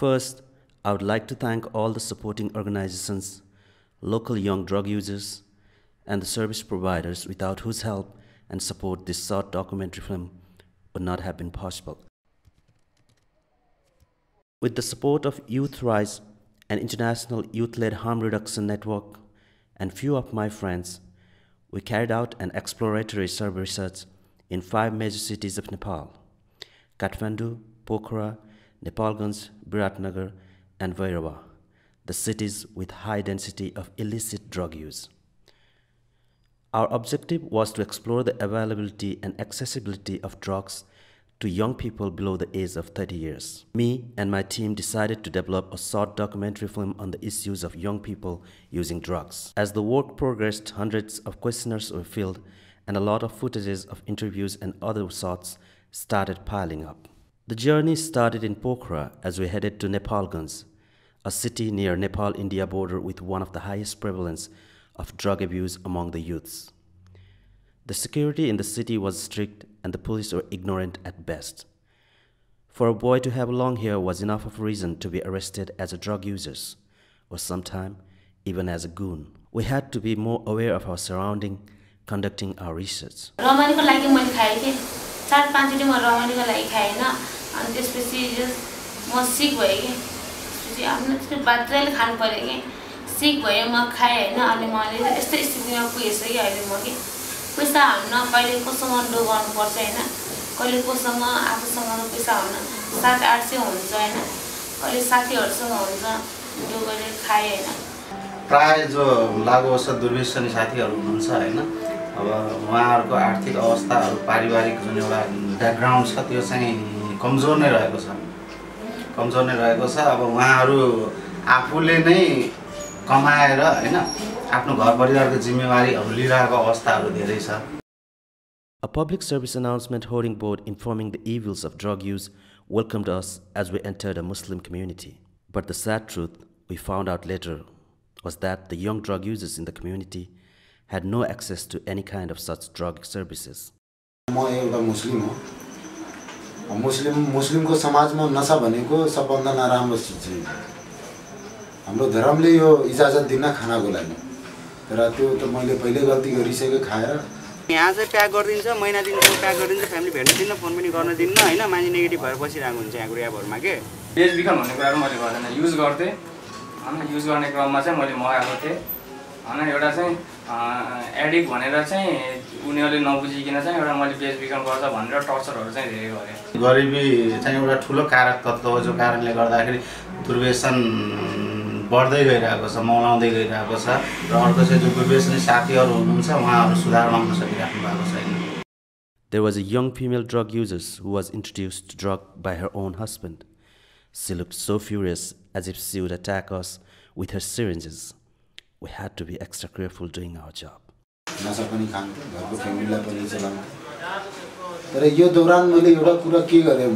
First, I would like to thank all the supporting organizations, local young drug users, and the service providers without whose help and support this short documentary film would not have been possible. With the support of Youth RISE, an international youth-led harm reduction network, and few of my friends, we carried out an exploratory survey research in 5 major cities of Nepal: Kathmandu, Pokhara, Nepalganj, Biratnagar, and Vairava, the cities with high density of illicit drug use. Our objective was to explore the availability and accessibility of drugs to young people below the age of 30 years. Me and my team decided to develop a short documentary film on the issues of young people using drugs. As the work progressed, hundreds of questionnaires were filled and a lot of footages of interviews and other shots started piling up. The journey started in Pokhara as we headed to Nepalganj, a city near Nepal-India border with one of the highest prevalence of drug abuse among the youths. The security in the city was strict and the police were ignorant at best. For a boy to have long hair was enough of a reason to be arrested as a drug user, or sometime even as a goon. We had to be more aware of our surrounding, conducting our research. पैसा हाल्न कहिले कोसँग डो गर्नुपर्छ हैन कहिले कोसँग आफूसँग पैसा हाल्न 700-800 हुन्छ हैन कहिले साथीहरुसँग हुन्छ डो गरेर खाए हैन प्राय जो लागु औषध दुर्व्यसनी साथीहरु हुनुहुन्छ हैन अब उहाँहरुको आर्थिक अवस्थाहरु पारिवारिक जुन एउटा ब्याकग्राउन्ड छ त्यो चाहिँ कमजोर नै रहेको छ अब उहाँहरु आफूले नै कमाएर हैन आफ्नो घर परिवारको जिम्मेवारीहरु लिइरहेको अवस्थाहरु धेरै छ. A public service announcement hoarding board informing the evils of drug use welcomed us as we entered a Muslim community. But the sad truth we found out later was that the young drug users in the community had no access to any kind of such drug services. म एउटा मुस्लिम हो. मुस्लिमको समाजमा नशा भनेको सबभन्दा नराम्रो चीज हो. हाम्रो धर्मले यो इजाजत दिन खानाको लागि तर त्यो त मैले पहिले गल्ती गरिसके खाएर यहाँ चाहिँ प्याक गरिदिन्छ महिना दिनको प्याक गरिदिन्छ फ्यामिली भेट्न दिन्न फोन पनि गर्न दिन्न हैन मान्छे नेगेटिभ भएर बसिरहेको हुन्छ यहाँ ग्रुपहरुमा के बेच बिखन भन्ने कुराहरु मैले गर्दैन युज गर्थे अनि युज गर्ने क्रममा चाहिँ मैले मगाएको थिए अनि एउटा चाहिँ एडिक्ट भनेर चाहिँ उनीहरुले नबुझिकिन चाहिँ एउटा मैले बेच बिखन गर्छ भनेर टर्चरहरु चाहिँ धेरै गरे. गरिबी चाहिँ एउटा ठूलो कारक तत्व हो जो कारणले गर्दाखेरि दुर्व्यसन बढ्दै गइरहेको छ मौलाउँदै गइरहेको छ र अर्को चाहिँ जो दुर्व्यसनी साथीहरु हुनुहुन्छ उहाँहरु सुधार गर्न सकिराख्नु भएको छैन. There was a young female drug user who was introduced to drug by her own husband. She looked so furious as if she would attack us with her syringes. We had to be extra careful doing our job. नशा पनि खान्थे घरको फ्यामिलीलाई पनि चलाउँथे तर यो दौरान मैले एउटा कुरा के गरे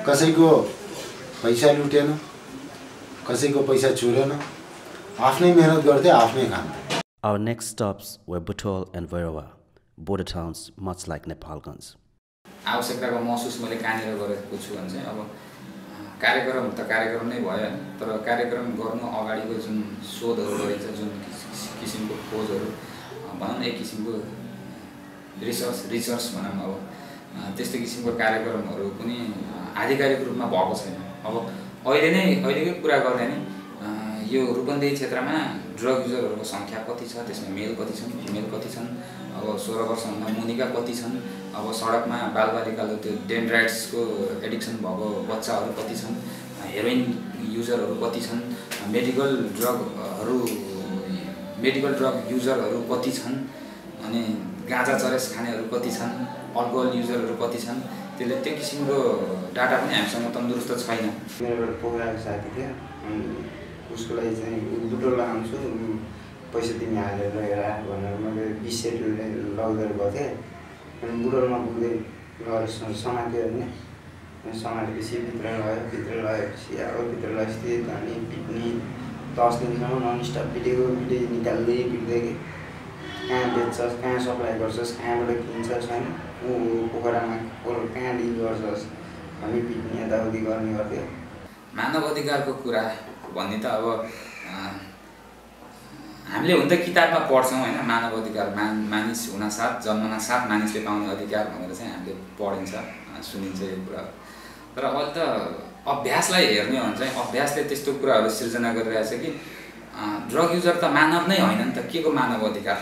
कसैको पैसा लुटेन कसैको पैसा चुरेन आफ्नै मेहनत गर्थे आफ्नै खान्थे. Our next stops were Butol and Vairava, border towns much like Nepalganj. आवश्यकताको महसुस मैले कहाँनिर गरेको छु भने चाहिँ अब कार्यक्रम त कार्यक्रम नै भयो तर कार्यक्रम गर्नु अगाडिको जुन शोधहरु गरिन्छ जुन किसिमको खोजहरु भनौं एक किसिमको रिसर्च भनौं अब त्यस्तो किसिमको कार्यक्रमहरु पनि आधिकारिक रूपमा भएको छैन. अब अहिलेकै कुरा गर्दा नि यो रूपन्देही क्षेत्रमा ड्रग युजरहरुको संख्या कति छ त्यसमा मेल कति छन् फिमेल कति छन् अब 16 वर्षभन्दा मुनिका कति छन् अब सडकमा बालबालिकाले त्यो डेन्ड्राइट्सको एडिक्सन भएको बच्चाहरु कति छन् हेरोइन युजरहरु कति छन् मेडिकल ड्रग युजरहरु कति छन् अनि गाँजा चरेस खानेहरु कति छन् अल्कोहल युजरहरु कति छन् त्यसले त्यो किसिमको डाटा पनि हामीसँग तन्दुरुस्त छैन. मेरो पोखराको साथी थियो अनि उसको लागि चाहिँ बुटोलमा आउँछु पैसा तिमी हालेर हेर भनेर मैले 20 सेट लगेर गथे अनि बुटोलमा पुग्दै गएर समाते हैन समातेपछि भित्र लगेपछि अब भित्र लगेपछि अनि पिट्नी 10 दिनसम्म नन स्टप भिडियो निकाल्दै पिट्दै कहाँ बेच्छस् कहाँ सप्लाई गर्छस् कहाँबाट किन्छस् हैन पोखरामा कहाँ डिल गर्छस् अनि पिट्ने यताउति गर्ने गर्थ्यो. मानव अधिकारको कुरा भन्ने त अब हामीले हुन त किताबमा पढ्छौँ होइन, मानव अधिकार मानिस हुनासाथ जन्मनासाथ मानिसले पाउने अधिकार भनेर चाहिँ हामीले पढिन्छ सुनिन्छ यो कुरा। तर अहिले त अभ्यासलाई हेर्ने हो भने चाहिँ अभ्यासले त्यस्तो कुराहरू सिर्जना गरिरहेछ कि ड्रग युजर त मानव नै होइन नि त, के को मानव अधिकार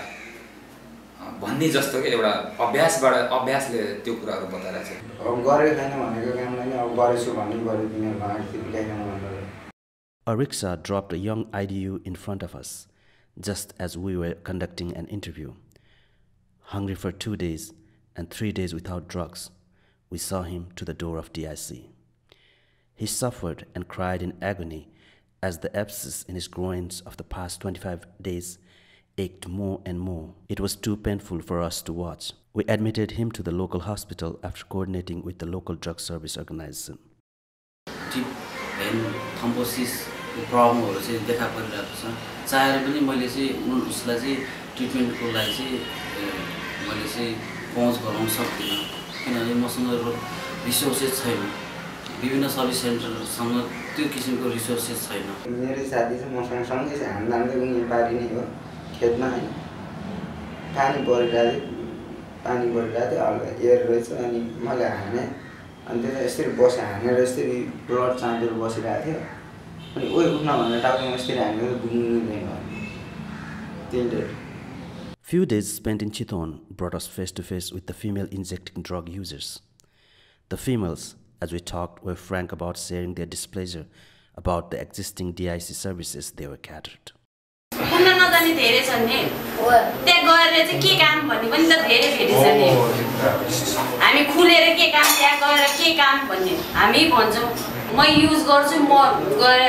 भन्ने जस्तो कि एउटा अभ्यासले त्यो कुराहरू बताइरहेछ। अब गरेको छैन भनेको कामलाई नै अब गरेछु भन्ने गऱ्यो तिनीहरू अगाडि बिलाइकन भनेर। A rickshaw dropped a young IDU in front of us, just as we were conducting an interview. Hungry for 2 days and 3 days without drugs, we saw him to the door of DIC. He suffered and cried in agony as the abscess in his groins of the past 25 days ached more and more. It was too painful for us to watch. We admitted him to the local hospital after coordinating with the local drug service organization. प्रब्लमहरु चाहिँ देखा परिरहेको छ। चाहेर पनि मैले चाहिँ उसलाई चाहिँ ट्रिटमेन्टको लागि चाहिँ मैले चाहिँ पहुँच गराउन सक्दिनँ, किनभने मसँग रिसोर्सेस छैन। विभिन्न सर्भिस सेन्टरसँग त्यो किसिमको रिसोर्सेस छैन। मेरो साथी चाहिँ मसँग सँगै चाहिँ हान्दान्दै उनी बारी नै हो खेतमा हैन, पानी परिरहेको थियो हल्का एयर रहेछ अनि मैले हाने अनि त्यो यसरी बसे हानेर यसरी ब्लड चाँडेर बसिरहेको थियो अनि ओइ उठ्न भनेर टाउकोमा यसरी हानेर घुम्नु दिएन। Few days spent in Chittagong brought us face to face with the female injecting drug users. The females, as we talked, were frank about sharing their displeasure about the existing DIC services they were catered. कुन नजाने धेरै छन् नि, त्यहाँ गएर चाहिँ के काम भन्ने पनि त धेरै छ नि। हामी खुलेर के काम त्यहाँ गएर के काम भन्ने हामी भन्छौँ। म युज गर्छु, म गएर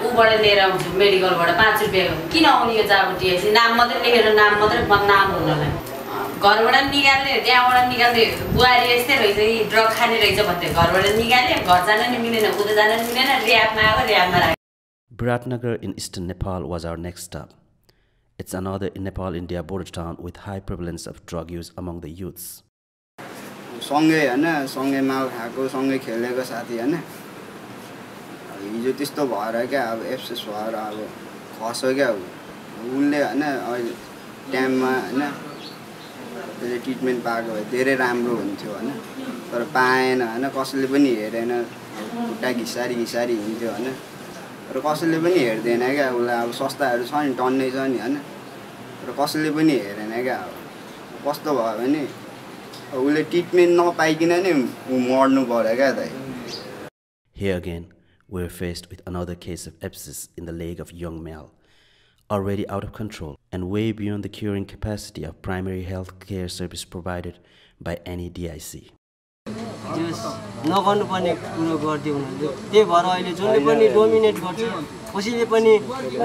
उबाट लिएर आउँछु मेडिकलबाट 5 रुपैयाँको। किन आउने यो चाहिँ अब DIC नाम मात्रै लेखेर नाम मात्रै बदनाम हुनलाई। घरबाट निकाल्ने त्यहाँबाट निकाल्ने बुहारी यस्तै रहेछ कि ड्रग खाने रहेछ भन्थे घरबाट निकाल्यो, घर जान नि मिलेन, उता जान नि मिलेन, र्याबमा आयो र्याबमा राख्यो। Biratnagar in eastern Nepal was our next stop. It's another in Nepal-India border town with high prevalence of drug use among the youths. सँगै हैन, सँगै माल खाएको, सँगै खेलेको साथी हैन। हिजो त्यस्तो भएर क्या अब एब्सेस भएर अब खस्यो क्या उनले हैन अहिले टाइममा हैन त्यसले ट्रिटमेन्ट पाएको भए धेरै राम्रो हुन्थ्यो हैन, तर पाएन हैन, कसैले पनि हेरेन, खुट्टा घिसारी हिँड्थ्यो हैन, र कसैले पनि हेर्दैन क्या उसलाई। अब संस्थाहरू छ नि टन्नै छ नि हैन, र कसैले पनि हेरेन क्या। अब कस्तो भयो भने उसले ट्रिटमेन्ट नपाइकिन नै मर्नु पर्यो क्या दाइ। Here again, we were faced with another case of abscess in the leg of young male, already out of control and way beyond the curing capacity of primary health care service provided by any DIC. नगर्नुपर्ने कुरो गरिदियो उनीहरूले, त्यही भएर अहिले जसले पनि dominate गर्छ, कसैले पनि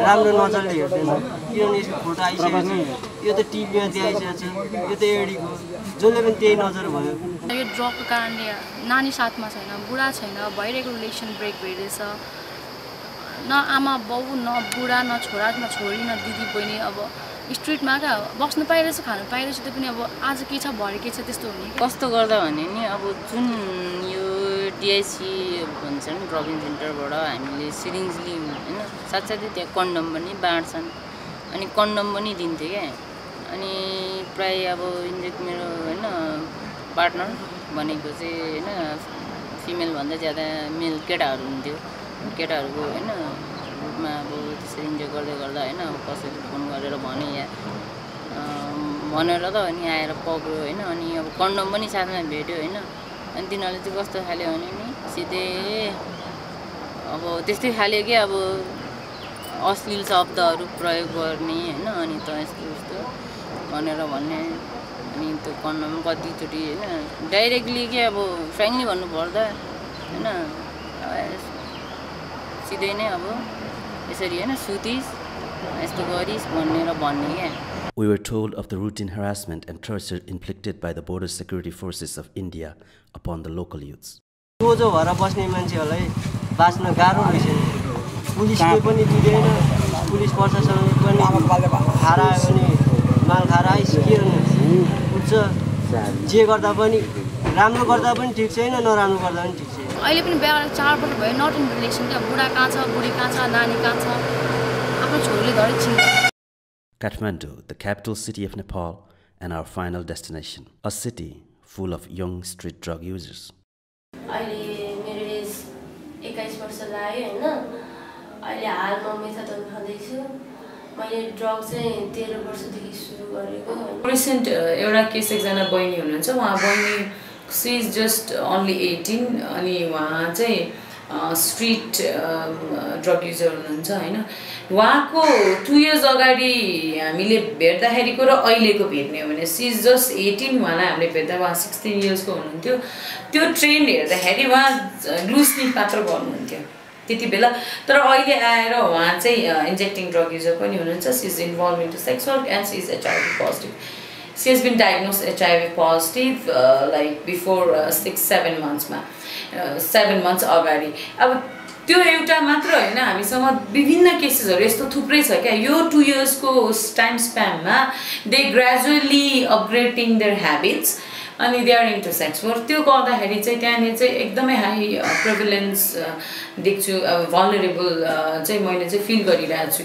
राम्रो नजरले हेर्दैन, किनभने यसको फोटो आइसकेको छ, यो त टिभीमा देखाइसकेको छ, यो त एडीको, जसले पनि त्यही नजर भयो। यो ड्रगको कारणले नानी साथमा छैन, बुढा छैन, भइरहेको रिलेसन ब्रेक भइरहेछ, न आमा बाउ, न बुढा, न छोरा, न छोरी, न दिदी बहिनी। अब स्ट्रिटमा क्या बस्नु पाइरहेछ, खानु पाइरहेछ, त्यो पनि अब आज के छ भरे के छ त्यस्तो हुने। कस्तो गर्दा भने नि अब जुन यो DIC भन्छ नि ड्रगिङ सेन्टरबाट हामीले सिरिन्ज लियौँ हैन, साथसाथै त्यहाँ कन्डम पनि बाँड्छन् अनि कन्डम पनि दिन्थे क्या। अनि प्राय अब इन्जेक्ट मेरो हैन पार्टनर भनेको चाहिँ हैन फिमेल भन्दा ज्यादा मेल केटाहरू हुन्थ्यो। केटाहरूको हैन ग्रुपमा अब त्यसरी इन्जोय गर्दा हैन अब कसैले फोन गरेर भने या भनेर त अनि आएर पक्रियो हैन, अनि अब कन्डम पनि साथमा भेट्यो हैन। अनि तिनीहरूले चाहिँ कस्तो खाले भने नि सिधै अब त्यस्तै खाले के अब अश्लील शब्दहरू प्रयोग गर्ने हैन, अनि त यस्तो यस्तो भनेर भन्ने। अनि त्यो कन्डम कतिचोटि हैन डाइरेक्टली के अब फ्र्याङ्कली भन्नुपर्दा हैन सिधै नै अब यसरी हैन सुतिस यस्तो गरिस भनेर भन्ने क्या। We were told of the routine harassment and torture inflicted by the border security forces of India upon the local youths. सोझो भएर बस्ने मान्छेहरूलाई बाँच्न गाह्रो रहेछ। पुलिसले पनि दिँदैन, पुलिस प्रशासनले पनि खारा पनि माल खारा आइस के उठ्छ, जे गर्दा पनि राम्रो गर्दा पनि ठिक छैन नराम्रो गर्दा पनि ठिक छैन अहिले पनि बिहा गरेर 4 वर्ष भयो नट इन रिलेसन क्या बुढा कहाँ छ बुढी कहाँ छ नानी कहाँ छ आफ्नो छोरीले धरि चिन्छ Kathmandu, the capital city of Nepal, and our final destination, a city full of young street drug users. अहिले मेरो एज 21 वर्ष लाग्यो हैन अहिले हाल म मेथाडोन खाँदैछु मैले ड्रग चाहिँ 13 वर्षदेखि सुरु गरेको हैन रिसेन्ट एउटा केस एकजना बहिनी हुनुहुन्छ उहाँ बहिनी सी इज जस्ट ओन्ली 18 अनि उहाँ चाहिँ स्ट्रीट ड्रग युजर हुनुहुन्छ हैन उहाँको 2 इयर्स अगाडि हामीले भेट्दाखेरिको र अहिलेको भेट्ने हो भने सी इज जस्ट 18 उहाँलाई हामीले भेट्दा उहाँ 16 इयर्सको हुनुहुन्थ्यो त्यो ट्रेन्ड हेर्दाखेरि उहाँ लुजली मात्र गर्नुहुन्थ्यो त्यति बेला तर अहिले आएर उहाँ चाहिँ इन्जेक्टिङ ड्रग युजर पनि हुनुहुन्छ she is involved into sex work and she is HIV positive she has been diagnosed HIV positive like before 6-7 मन्थ्समा 7 मन्थ्स अगाडि अब त्यो एउटा मात्र हैन हामीसँग विभिन्न केसेसहरु यस्तो थुप्रै छ क्या यो 2 इयर्सको टाइम स्प्यानमा they gradually upgrading their habits अनि they are into sex work त्यो गर्दाखेरि चाहिँ त्यहाँनिर चाहिँ एकदमै हाई प्रिभिलेन्स देख्छु अब भलनरेबल चाहिँ मैले चाहिँ फिल गरिरहेको छु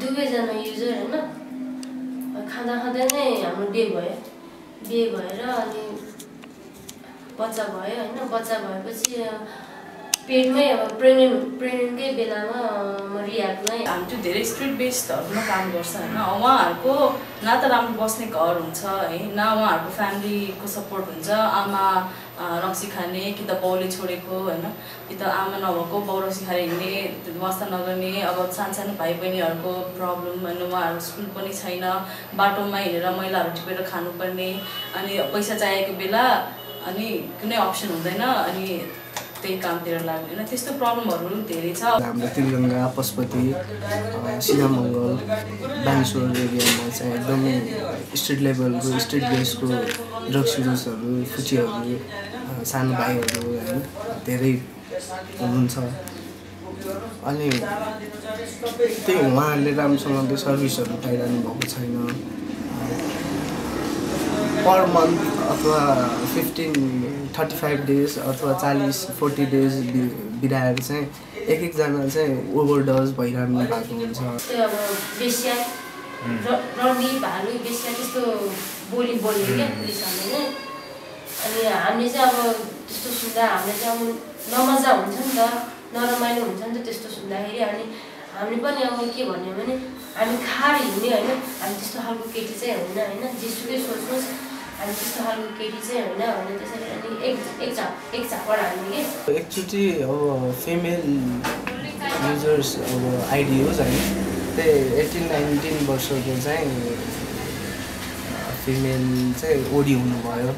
दुवैजना युजर हैन खाँदा खाँदा नै हाम्रो बिहे भएर अनि बच्चा भयो हैन बच्चा भएपछि पेटमै अब प्रेग्नेन्टकै बेलामा म रियाबमै हामी चाहिँ धेरै स्ट्रिट बेस्डहरूमा काम गर्छ हैन उहाँहरूको न त राम्रो बस्ने घर हुन्छ है न उहाँहरूको फ्यामिलीको सपोर्ट हुन्छ आमा रक्सी खाने कि त बाउले छोडेको हैन कि त आमा नभएको बाउ रक्सी खाएर हिँड्ने वास्ता नगर्ने अब सानसानो भाइ बहिनीहरूको प्रब्लम अनि उहाँहरू स्कुल पनि छैन बाटोमा हिँडेर मैलाहरू टिपेर खानुपर्ने अनि पैसा चाहिएको बेला अनि कुनै अप्सन हुँदैन अनि त्यही कामतिर लाग्ने हैन त्यस्तो प्रब्लमहरू धेरै छ हाम्रो तिलगङ्गा पशुपति सिनामङ्गल बानेश्वर एरियामा चाहिँ एकदमै स्ट्रिट लेभलको स्ट्रिट बेसको ड्रग्स युजर्सहरू फुचीहरू सानो भाइहरू हैन धेरै हुनुहुन्छ अनि त्यही उहाँहरूले राम्रोसँगले सर्भिसहरू पाइरहनु भएको छैन पर मन्थ अथवा 15-35 डेज अथवा 40-40 डेज बिराएर चाहिँ एकजना चाहिँ ओभरडोज भइरहनु भएको हुन्छ त्यो अब बेस्या रन्डी भालु बेस्या त्यस्तो बोली बोल्यो क्या पुलिसहरूले अनि हामीले चाहिँ अब त्यस्तो सुन्दा हामीले चाहिँ अब नमजा हुन्छ नि त नरमाइलो हुन्छ नि त त्यस्तो सुन्दाखेरि अनि हामीले पनि अब के भन्यो भने हामी खाएर हिँड्ने हैन हामी त्यस्तो खालको केटी चाहिँ होइन हैन जेसुकै सोच्नुहोस् हामी त्यस्तो खालको केटी चाहिँ होइन भने त्यसरी अनि एक झापड हाल्ने के एकचोटि अब फिमेल युजर्स अब आइडियोज हैन त्यही 18-19 वर्षको चाहिँ फिमेल चाहिँ ओडी हुनुभयो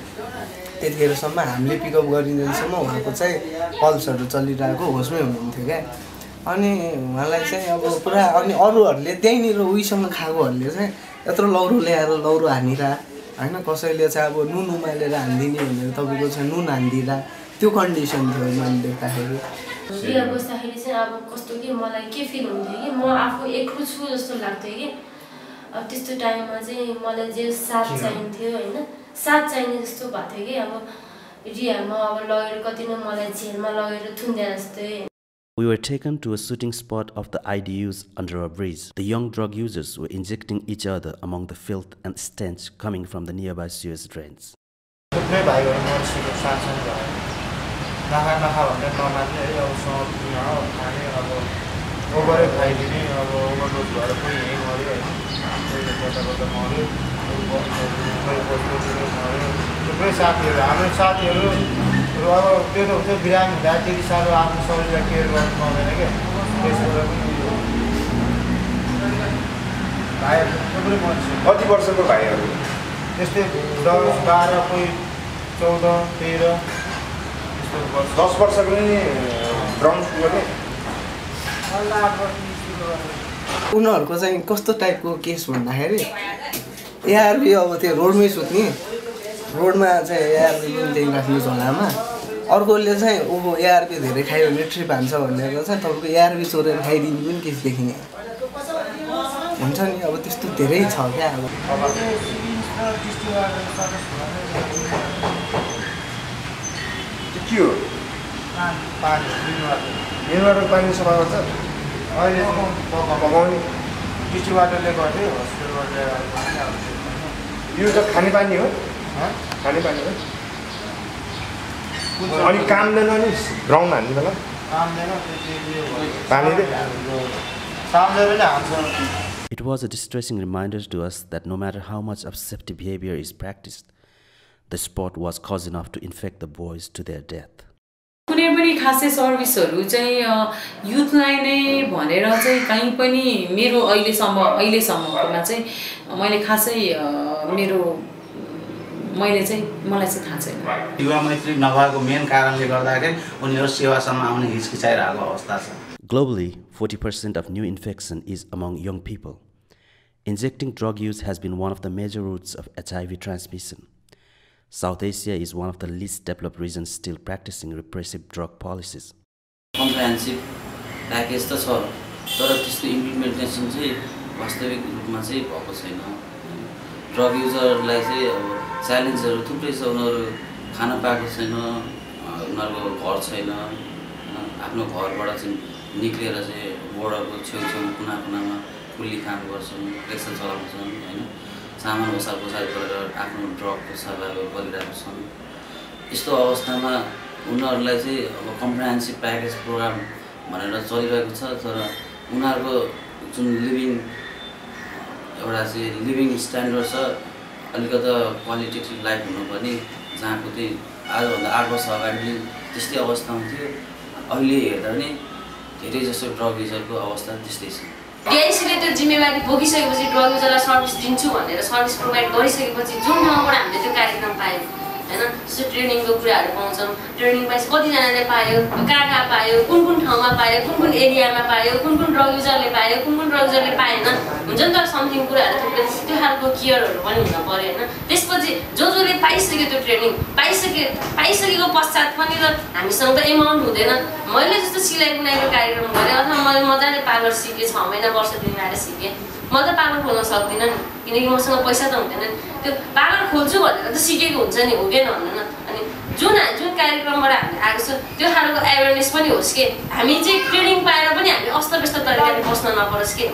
त्यतिखेरसम्म हामीले पिकअप गरिदिँदैसम्म उहाँको चाहिँ पल्सहरू चलिरहेको होसमै हुनुहुन्थ्यो क्या अनि उहाँलाई चाहिँ अब पुरा अनि अरूहरूले त्यहीँनिर उहीसँग खाएकोहरूले चाहिँ यत्रो लौरो ल्याएर लौरो हानिरह हैन कसैले चाहिँ अब नुन उमालेर हान्दिने भनेर तपाईँको चाहिँ नुन हान्दिरह त्यो कन्डिसन थियो मैले देख्दाखेरि बिहा बस्दाखेरि चाहिँ अब कस्तो कि मलाई के फिल हुन्थ्यो कि म आफू एक्लो छु जस्तो लाग्थ्यो कि अब त्यस्तो टाइममा चाहिँ मलाई जे साथ चाहिन्थ्यो हैन साथ चाहिने जस्तो भएको थियो कि अब रियामा अब लगेर कति न मलाई जेलमा लगेर थुन्दै जस्तै We were taken to a shooting spot of the IDUs under a bridge. The young drug users were injecting each other among the filth and stench coming from the nearby sewage drains. अब त्यो त हुन्छ बिरामी हुँदा त्यति साह्रो आफ्नो शरीरलाई केयर गर्नु पाउँदैन क्या त्यसबाट पनि भाइहरू थुप्रै मान्छे कति वर्षको भाइहरू त्यस्तै 10, 12 कोही 14, 13 त्यस्तो वर्ष 10 वर्षको नि ब्राउन सुगर उनीहरूको चाहिँ कस्तो टाइपको केस भन्दाखेरि एआरबी अब त्यो रोडमै सुत्ने रोडमा चाहिँ एआरबी पनि त्यही राख्ने झोलामा अर्कोले चाहिँ अब एआरबी धेरै खायो भने ट्रिप हान्छ भनेर चाहिँ तपाईँको एआरबी चोरेर खाइदिने पनि केस देखिने हुन्छ नि अब त्यस्तो धेरै छ क्या अब के हो पानी मेनबाट पानी सफा गर्छ अहिले पकाउने टिचुवाटरले गर्थ्यो हस्पिटलबाट पानी आउँछ यो त खानेपानी हो खानेपानी हो अनि कामदैन नि ग्राउन्ड हान्ने बेला पानीले It was a distressing reminder to us that no matter how much obsessive behavior is practiced, the sport was cause enough to infect the boys to their death. कुनै पनि खासै सर्भिसहरु चाहिँ युथलाई नै भनेर चाहिँ कहीँ पनि मेरो अहिलेसम्मकोमा चाहिँ मैले खासै मलाई चाहिँ थाहा छैन युवा मैत्री नभएको मेन कारणले गर्दाखेरि उनीहरु सेवासम्म आउने हिचकिचाइरहेको अवस्था छ Globally, 40% of new infection is among young people. Injecting drug use has been one of the major routes of HIV transmission. South Asia is one of the least developed regions still practicing repressive drug policies. Comprehensive package त छ तर त्यसको implementation चाहिँ वास्तविक रूपमा चाहिँ भएको छैन ड्रग युजरलाई चाहिँ अब च्यालेन्जहरु थुप्रै छ उनीहरु खान पाएको छैन उनीहरुको घर छैन आफ्नो घरबाट चाहिँ निक्लेर चाहिँ बोर्डरको छेउछेउ कुनाकुनामा कुल्ली काम गर्छन् रिक्सा चलाउँछन् हैन सामान ओसार पोसार गरेर आफ्नो ड्रगको सर्भाइभल गरिरहेका छन् यस्तो अवस्थामा उनीहरुलाई चाहिँ अब कम्प्रिहेन्सिभ प्याकेज प्रोग्राम भनेर चलिरहेको छ तर उनीहरुको जुन लिभिङ स्ट्यान्डर्ड छ अलिकति क्वालिटेटिभ लाइफ हुनुपर्ने जहाँको चाहिँ आजभन्दा 8 वर्ष अगाडि त्यस्तै अवस्था हुन्थ्यो अहिले हेर्दा नि धेरै जसो ड्रग युजरको अवस्था त्यस्तै छ डिआइसीले त्यो जिम्मेवारी बोकिसकेपछि ड्रग युजरलाई सर्भिस दिन्छु भनेर सर्भिस प्रोभाइड गरिसकेपछि जुन ठाउँबाट हामीले त्यो कार्यक्रम पायौँ हैन जस्तो ट्रेनिङको कुराहरू पाउँछौँ ट्रेनिङ पाएपछि कतिजनाले पायो कहाँ पायो कुन ठाउँमा पायो कुन एरियामा पायो कुन ड्रग युजरले पायो कुन ड्रग युजरले पाएन हुन्छ नि त समथिङ कुराहरू थुप्रै त्यो खालको केयरहरू पनि हुन पर्यो हैन त्यसपछि जसले पाइसक्यो त्यो ट्रेनिङ पाइसकेको पश्चात पनि त हामीसँग त एमाउन्ट हुँदैन मैले जस्तो सिलाइ बुनाइको कार्यक्रम गरेँ अथवा मैले मजाले पार्लर सिकेँ 6 महिना वर्ष दिन आएर सिकेँ म त पार्लर खोल्न सक्दिनँ नि किनकि मसँग पैसा त हुँदैन नि त्यो पार्लर खोल्छु भनेर त सिकेको हुन्छ नि हो कि भन्नु न अनि जुन कार्यक्रमबाट हामी आएको छ त्यो खालको एवेरनेस पनि होस् के हामी चाहिँ ट्रेनिङ पाएर पनि हामी अस्तव्यस्त तरिकाले बस्न नपरोस् के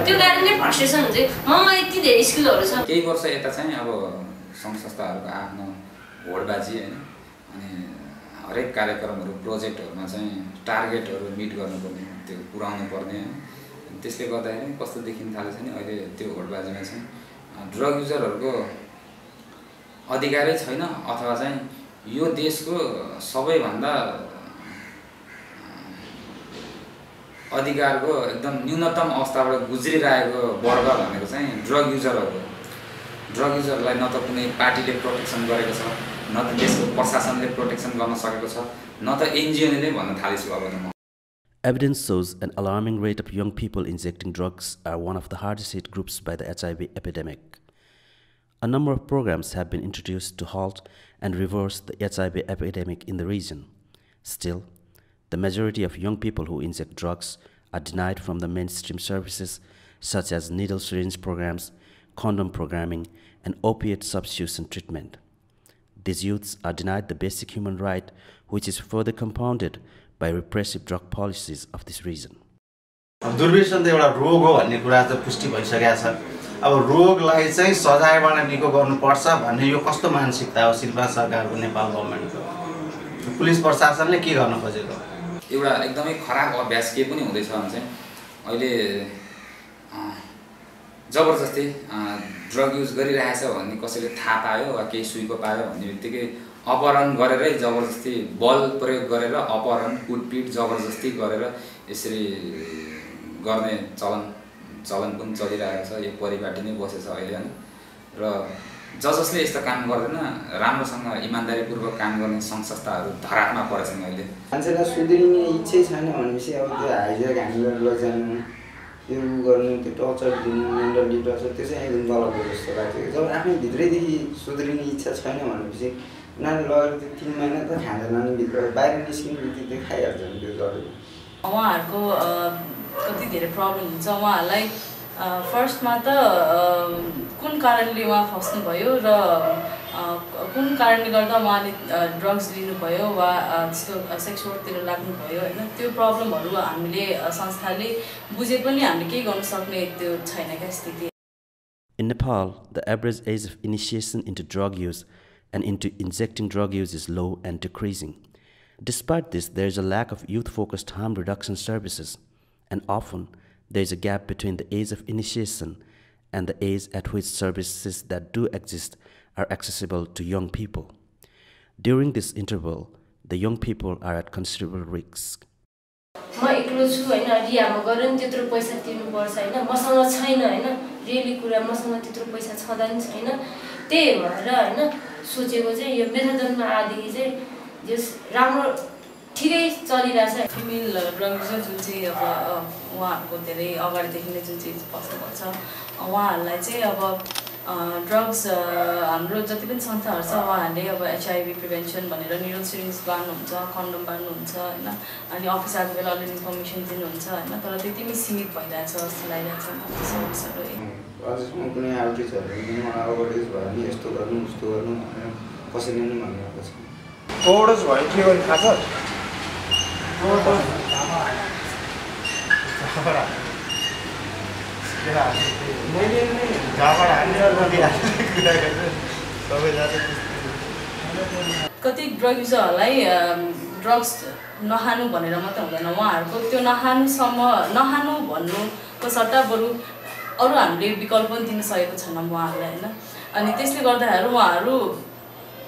त्यो कारणले फ्रस्ट्रेसन हुन्छ ममा यति धेरै स्किलहरू छ केही वर्ष यता चाहिँ अब सङ्घ संस्थाहरूको आफ्नो होडबाजी हैन अनि हरेक कार्यक्रमहरू प्रोजेक्टहरूमा चाहिँ टार्गेटहरू मिट गर्नुपर्ने त्यो पुर्याउनु पर्ने त्यसले गर्दाखेरि कस्तो देखिन थालेछ नि अहिले त्यो होडबाजीमा चाहिँ ड्रग युजरहरूको अधिकारै छैन अथवा चाहिँ यो देशको सबैभन्दा अधिकारको एकदम न्यूनतम अवस्थाबाट गुज्रिरहेको वर्ग भनेको चाहिँ ड्रग युजरलाई न त कुनै पार्टीले प्रोटेक्सन गरेको छ न त देशको प्रशासनले प्रोटेक्सन गर्न सकेको छ न त एनजिओले नै भन्न थालेछु अब म Evidence shows an alarming rate of young people injecting drugs are one of the hardest hit groups by the HIV epidemic. A number of programs have been introduced to halt and reverse the HIV epidemic in the region. Still, the majority of young people who inject drugs are denied from the mainstream services such as needle syringe programs, condom programming, and opiate substitution treatment. These youths are denied the basic human right, which is further compounded by repressive drug policies of this region. दुर्व्यसन त एउटा रोग हो भन्ने कुरा त पुष्टि भइसकेको छ अब रोगलाई चाहिँ सजायबाट निको गर्नुपर्छ भन्ने यो कस्तो मानसिकता हो शिल्पा सरकारको नेपाल गभर्नमेन्टको पुलिस प्रशासनले के गर्न खोजेको एउटा एकदमै खराब अभ्यास के पनि हुँदैछ भने चाहिँ अहिले जबरजस्ती ड्रग युज गरिरहेछ भन्ने कसैले थाहा पायो वा केही सुइको पायो भन्ने बित्तिकै अपहरण गरेरै जबरजस्ती बल प्रयोग गरेर अपहरण कुटपिट जबरजस्ती गरेर यसरी गर्ने चलन पनि चलिरहेको छ यो परिपाटी नै बसेछ अहिले हैन र जसले यस्तो काम गर्दैन राम्रोसँग इमानदारीपूर्वक काम गर्ने सङ्घ संस्थाहरू धरापमा परेछन् अहिले मान्छेलाई सुध्रिने इच्छै छैन भनेपछि अब त्यो हाइजेक हामीलाई लजानु यो गर्नु त्यो टर्चर दिनु मेन्टली टर्चर त्यो चाहिँ एकदम गलत हो जस्तो लाग्छ जब आफ्नै भित्रैदेखि सुध्रिने इच्छा छैन भनेपछि उनीहरूले लगेर त्यो 3 महिना त खाँदैन नि भित्र बाहिर निस्किने बित्तिकै खाइहाल्छ नि त्यो गरेर उहाँहरूको कति धेरै प्रब्लम हुन्छ उहाँहरूलाई फर्स्टमा त कुन कारणले उहाँ फस्नुभयो र कुन कारणले गर्दा उहाँले ड्रग्स लिनुभयो वा त्यस्तो सेक्स वर्कतिर लाग्नुभयो होइन त्यो प्रब्लमहरू हामीले संस्थाले बुझे पनि हामीले केही गर्न सक्ने त्यो छैन क्या स्थिति. In Nepal, the average age of initiation into drug use and into injecting drug use is low and decreasing. Despite this, there is a lack of youth-focused harm reduction services, and often there is a gap between the age of initiation and the age at which services that do exist are accessible to young people. During this interval, the young people are at considerable risk. म एक्लो छु हैन रियामा गएर नि त्यत्रो पैसा तिर्नुपर्छ हैन मसँग छैन हैन रियली कुरा मसँग त्यत्रो पैसा छँदा नि छैन त्यही भएर हैन सोचेको चाहिँ यो मेथडनमा आदेखि चाहिँ जस राम्रो ठिकै चलिरहेछ. फिमेल ड्रग युजर जुन चाहिँ अब उहाँहरूको धेरै अगाडिदेखि नै जुन चाहिँ पसेको छ उहाँहरूलाई चाहिँ अब ड्रग्स हाम्रो जति पनि संस्थाहरू छ उहाँहरूले अब HIV प्रिभेन्सन भनेर निडल सिरिन्ज बाँड्नुहुन्छ कन्डम बाँड्नुहुन्छ होइन अनि अफिस आएको बेला अलिअलि इन्फर्मेसन दिनुहुन्छ होइन तर त्यति नै सीमित भइरहेछ जस्तो लागिरहेछ त्यो सर्भिसहरू. अझसम्म कुनै आउटरिचहरू मलाई अगाडि भयो नि यस्तो गर्नु उस्तो गर्नु भनेर कसैले पनि भन्नुभएको छ. ओभरडोज भयो के गर्ने थाहा छ? कति ड्रग युजरहरूलाई ड्रग्स नखानु भनेर मात्रै हुँदैन उहाँहरूको त्यो नखानु भन्नुको सट्टा बरु अरू हामीले विकल्प पनि दिन सकेको छैनौँ उहाँहरूलाई होइन अनि त्यसले गर्दाखेरि उहाँहरू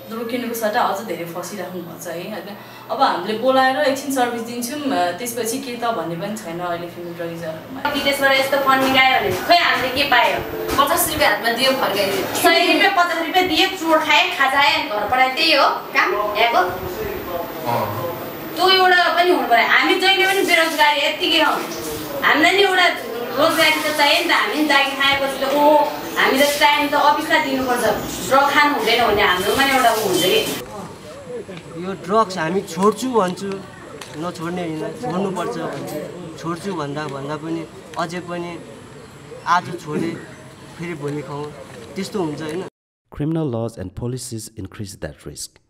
रोकिनुको सट्टा अझ धेरै फसिराख्नु भएको छ है होइन. अब हामीले बोलाएर एकछिन सर्भिस दिन्छौँ त्यसपछि के त भन्ने पनि छैन अहिले फिमेल ड्रग युजरहरूमा. विदेशबाट यस्तो फन्डिङ आयो भने खै हामीले के पायो 50 रुपियाँ हातमा दियो फर्काइदियो 100 रुपियाँ 50 रुपियाँ दियो चोर खाए खाजाए घर पढाए त्यही हो काम यहाँको त्यो एउटा पनि हुनु पर्यो. हामी जहिले पनि बेरोजगारी यत्तिकै हौ हामीलाई नि एउटा रोजगारी त चाहियो नि त. हामी दागी खाएपछि त हामी त टाइम त अफिसलाई दिनुपर्छ ड्रग खानु हुँदैन भने हाम्रोमा एउटा हुन्छ कि यो ड्रग्स हामी छोड्छु भन्छु नछोड्ने होइन छोड्नुपर्छ भन्छु छोड्छु भन्दा पनि अझै पनि आज छोडे फेरि भोलि खाउँ त्यस्तो हुन्छ होइन. Criminal laws and policies increase that risk.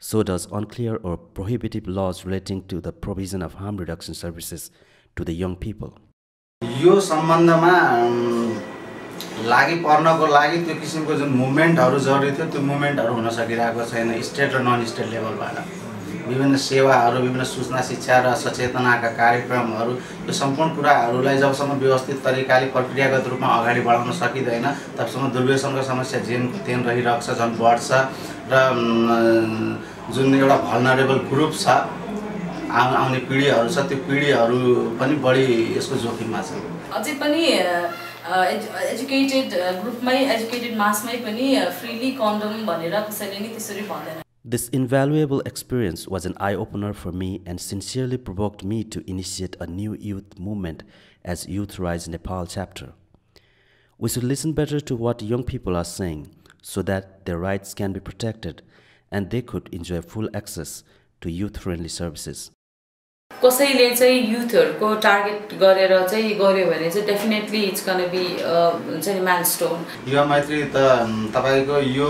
So does unclear or prohibitive laws relating to the provision of harm reduction services to the young people. यो सम्बन्धमा लागि पर्नको लागि त्यो किसिमको जुन मुभमेन्टहरू जरुरी थियो त्यो मुभमेन्टहरू हुन सकिरहेको छैन. स्टेट र नन स्टेट लेभलबाट विभिन्न सेवाहरू विभिन्न सूचना शिक्षा र सचेतनाका कार्यक्रमहरू यो सम्पूर्ण कुराहरूलाई जबसम्म व्यवस्थित तरिकाले प्रक्रियागत रूपमा अगाडि बढाउन सकिँदैन तबसम्म दुर्व्यसनको समस्या जेनको तेन रहिरहेको छ झन् बढ्छ र जुन एउटा भल्नरेबल ग्रुप छ आउने पिँढीहरू छ त्यो पिँढीहरू पनि बढी यसको जोखिममा छ. अझै पनि एजुकेटेड ग्रुपमै एजुकेटेड मासमै पनि फ्रीली कन्डम भनेर कसैले नि त्यसरी भन्दैन. This invaluable experience was an eye-opener for me and sincerely provoked me to initiate a new youth movement as Youth RISE Nepal chapter. We should listen better to what young people are saying so that their rights can be protected and they could enjoy full access to youth-friendly services. कसैले चाहिँ युथहरुको target गरेर चाहिँ गर्यो भने चाहिँ definitely it's gonna be हुन्छ नि milestone. यो मैत्री त तपाईको यो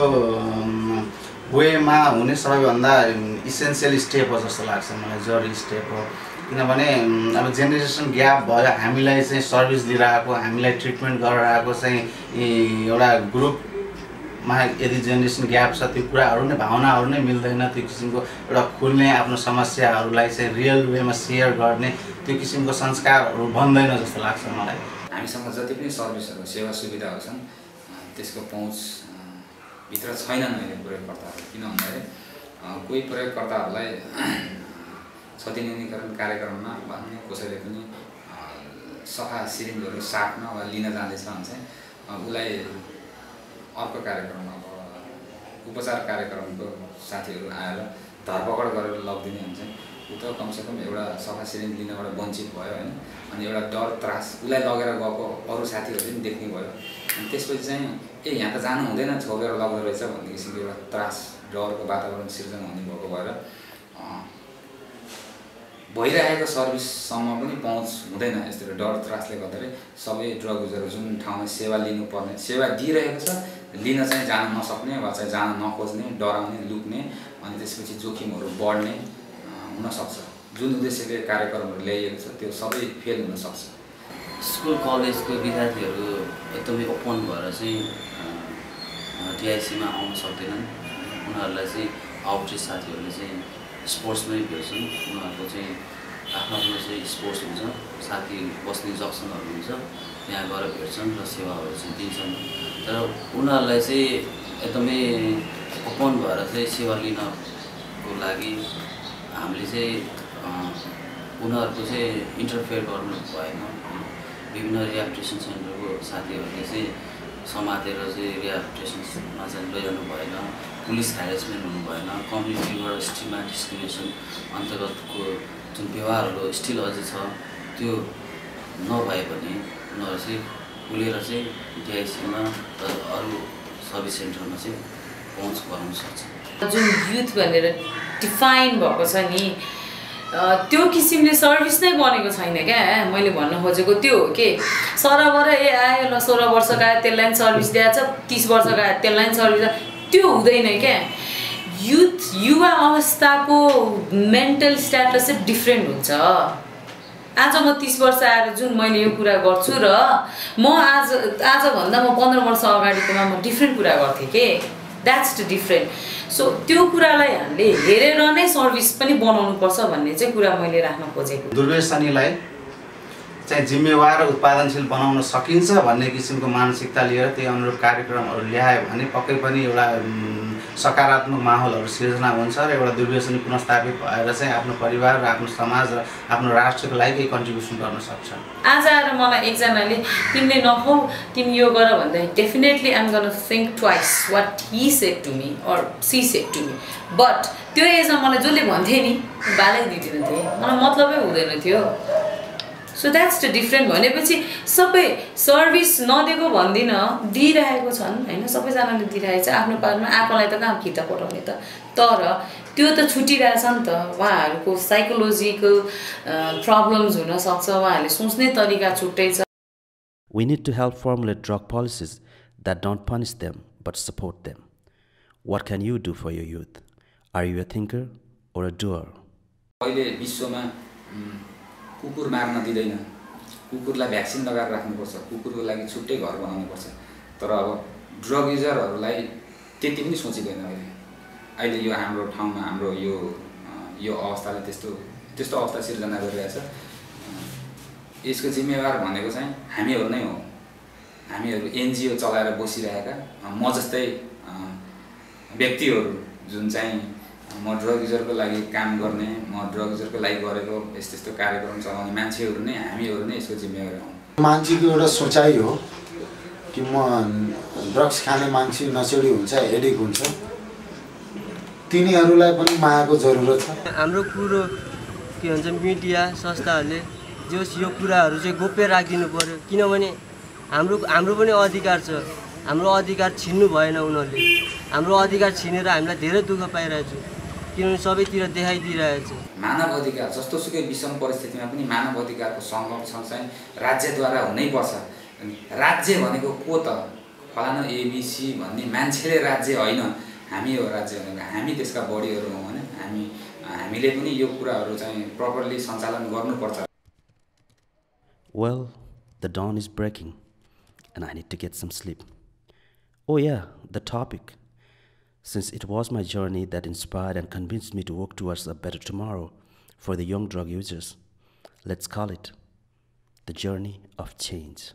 वेमा हुने सबैभन्दा इसेन्शियल स्टेप हो जस्तो लाग्छ मलाई. जरुरी स्टेप हो किनभने अब जेनेरेसन ग्याप भयो हामीलाई चाहिँ सर्भिस दिइरहेको हामीलाई ट्रिटमेन्ट गरिरहेको चाहिँ एउटा ग्रुपमा यदि जेनेरेसन ग्याप छ त्यो कुराहरू नै भावनाहरू नै मिल्दैन त्यो किसिमको एउटा खुल्ने आफ्नो समस्याहरूलाई चाहिँ रियल वेमा सेयर गर्ने त्यो किसिमको संस्कारहरू बन्दैन जस्तो लाग्छ मलाई. हामीसँग जति पनि सर्भिसहरू सेवा सुविधाहरू छन् त्यसको पहुँच भित्र छैनन् अहिले प्रयोगकर्ताहरू. किन भन्दाखेरि कोही प्रयोगकर्ताहरूलाई क्षति न्यूनीकरण कार्यक्रममा भन्ने कसैले पनि सफा सिरिन्जहरू साट्न वा लिन जाँदैछ भने चाहिँ उसलाई अर्को कार्यक्रममा अब उपचार कार्यक्रमको साथीहरू आएर धरपकड गरेर लगिदिने हुन्छ. ऊ त कमसेकम एउटा सफा सिरिन्ज लिनबाट वञ्चित भयो होइन. अनि एउटा डर त्रास उसलाई लगेर गएको अरू साथीहरूले पनि देख्ने भयो. अनि त्यसपछि चाहिँ यहाँ त जानु हुँदैन छोडेर लग्दो रहेछ भन्ने किसिमको एउटा त्रास डरको वातावरण सिर्जना हुने भएको भएर भइरहेको सर्भिससम्म पनि पहुँच हुँदैन. यस्तो डर त्रासले गर्दाखेरि सबै ड्रग युजरहरू जुन ठाउँमा सेवा लिनुपर्ने सेवा दिइरहेको छ लिन चाहिँ जान नसक्ने वा चाहिँ जान नखोज्ने, डराउने, लुक्ने अनि त्यसपछि जोखिमहरू बढ्ने हुनसक्छ। जुन उद्देश्यले कार्यक्रमहरू ल्याइएको छ त्यो सबै फेल हुनसक्छ। स्कुल कलेजको विद्यार्थीहरू एकदमै ओपन भएर चाहिँ टिआइसीमा आउन सक्दैनन्। उनीहरूलाई चाहिँ आउटरिच साथीहरूले चाहिँ स्पोर्ट्समै भेट्छन्। उनीहरूको चाहिँ आफ्नो आफ्नो चाहिँ स्पोर्ट्स हुन्छ, साथी बस्ने जक्सनहरू हुन्छ, त्यहाँ गएर भेट्छन् र सेवाहरू चाहिँ दिन्छन्। तर उनीहरूलाई चाहिँ एकदमै ओपन भएर चाहिँ सेवा लिनको लागि हामीले चाहिँ उनीहरूको चाहिँ इन्टरफेयर गर्नु भएन। विभिन्न रिह्याबिलिटेसन सेन्टरको साथीहरूले चाहिँ समातेर चाहिँ रिह्याबिलिटेसनमा चाहिँ लैजानु भएन। पुलिस ह्यारेसमेन्ट हुनु भएन। कम्युनिटीबाट स्टिगमा डिस्क्रिमिनेसन अन्तर्गतको जुन व्यवहारहरू स्टिल अझै छ त्यो नभए पनि उनीहरू चाहिँ खुलेर चाहिँ डिआइसीमा अरू सर्भिस सेन्टरमा चाहिँ पहुँच गराउन सक्छ। जुन युथ भनेर डिफाइन भएको छ नि त्यो किसिमले सर्भिस नै बनेको छैन क्या। मैले भन्न खोजेको त्यो हो कि सरबर आयो ल 16 वर्षको आयो त्यसलाई पनि सर्भिस दिएछ, 30 वर्षको आयो त्यसलाई पनि सर्भिस, त्यो हुँदैन क्या। युथ युवा अवस्थाको मेन्टल स्ट्याटस चाहिँ डिफ्रेन्ट हुन्छ। आज म 30 वर्ष आएर जुन मैले यो कुरा गर्छु र म आजभन्दा म 15 वर्ष अगाडिकोमा म डिफ्रेन्ट कुरा गर्थेँ कि द्याट्स द डिफ्रेन्ट। सो त्यो कुरालाई हामीले हेरेर नै सर्भिस पनि बनाउनुपर्छ भन्ने चाहिँ कुरा मैले राख्न खोजेको। दुर्व्यसनीलाई चाहिँ जिम्मेवार र उत्पादनशील बनाउन सकिन्छ भन्ने किसिमको मानसिकता लिएर त्यही अनुरूप कार्यक्रमहरू ल्यायो भने पक्कै पनि एउटा सकारात्मक माहौलहरू सिर्जना हुन्छ र एउटा दुर्व्यसनी पुनर्स्थापित भएर चाहिँ आफ्नो परिवार र आफ्नो समाज र आफ्नो राष्ट्रको लागि केही कन्ट्रिब्युसन गर्न सक्छ। आज आएर मलाई एकजनाले तिमीले नखाऊ तिमी यो गर भन्दा definitely I'm gonna think twice what he said to me or she said to me. But त्यो एजमा मलाई जसले भन्थे नि बालै दिँदैन थिएँ, मलाई मतलबै हुँदैन थियो। So that's the different. भनेपछि सबै सर्भिस नदिएको भन्दिनँ, दिइरहेको छन् होइन, सबैजनाले दिइरहेको छ आफ्नो पारमा। आएकोलाई त कहाँ फिर्ता पठाउने त, तर त्यो त छुटिरहेछ नि त। उहाँहरूको साइकोलोजिकल प्रब्लम्स हुनसक्छ, उहाँहरूले सोच्ने तरिका छुट्टै छ। We need to help formulate drug policies that don't punish them but support them. What can you do for your youth? Are you a thinker or a doer? अहिले विश्वमा कुकुर मार्न दिँदैन, कुकुरलाई भ्याक्सिन लगाएर राख्नुपर्छ, कुकुरको लागि छुट्टै घर बनाउनुपर्छ। तर अब ड्रग युजरहरूलाई त्यति पनि सोचिँदैन। अहिले यो हाम्रो ठाउँमा हाम्रो यो अवस्थाले त्यस्तो अवस्था सिर्जना गरिरहेछ। यसको जिम्मेवार भनेको चाहिँ हामीहरू नै हो। हामीहरू एनजिओ चलाएर बसिरहेका म जस्तै व्यक्तिहरू जुन चाहिँ म ड्रग युजरको लागि काम गर्ने, म ड्रग युजरको लागि गरेको यस्तो कार्यक्रम चलाउने मान्छेहरू नै हामीहरू नै यसको जिम्मेवार हौँ। मान्छेको एउटा सोचाइ हो कि म ड्रग्स खाने मान्छे नचेडी हुन्छ, एडिक्ट हुन्छ, तिनीहरूलाई पनि मायाको जरुरत छ। हाम्रो कुरो के भन्छ मिडिया संस्थाहरूले जस यो कुराहरू चाहिँ गोप्य राखिदिनु पर्यो। किनभने हाम्रो पनि अधिकार छ। हाम्रो अधिकार छिन्नु भएन उनीहरूले। हाम्रो अधिकार छिनेर हामीलाई धेरै दुःख पाइरहेछ किनभने सबैतिर देखाइदिइरहेछ। मानव अधिकार जस्तो सुकै विषम परिस्थितिमा पनि मानव अधिकारको संरक्षण चाहिँ राज्यद्वारा हुनैपर्छ। राज्य भनेको को त? फलाना एबिसी भन्ने मान्छेले राज्य होइन, हामी हो राज्य भनेको। हामी त्यसका बडीहरू हौँ भने हामीले पनि यो कुराहरू चाहिँ प्रपरली सञ्चालन गर्नुपर्छ। Well, the dawn is breaking and I need to get some sleep. Oh yeah, the topic. Since it was my journey that inspired and convinced me to work towards a better tomorrow for the young drug users, let's call it the journey of change.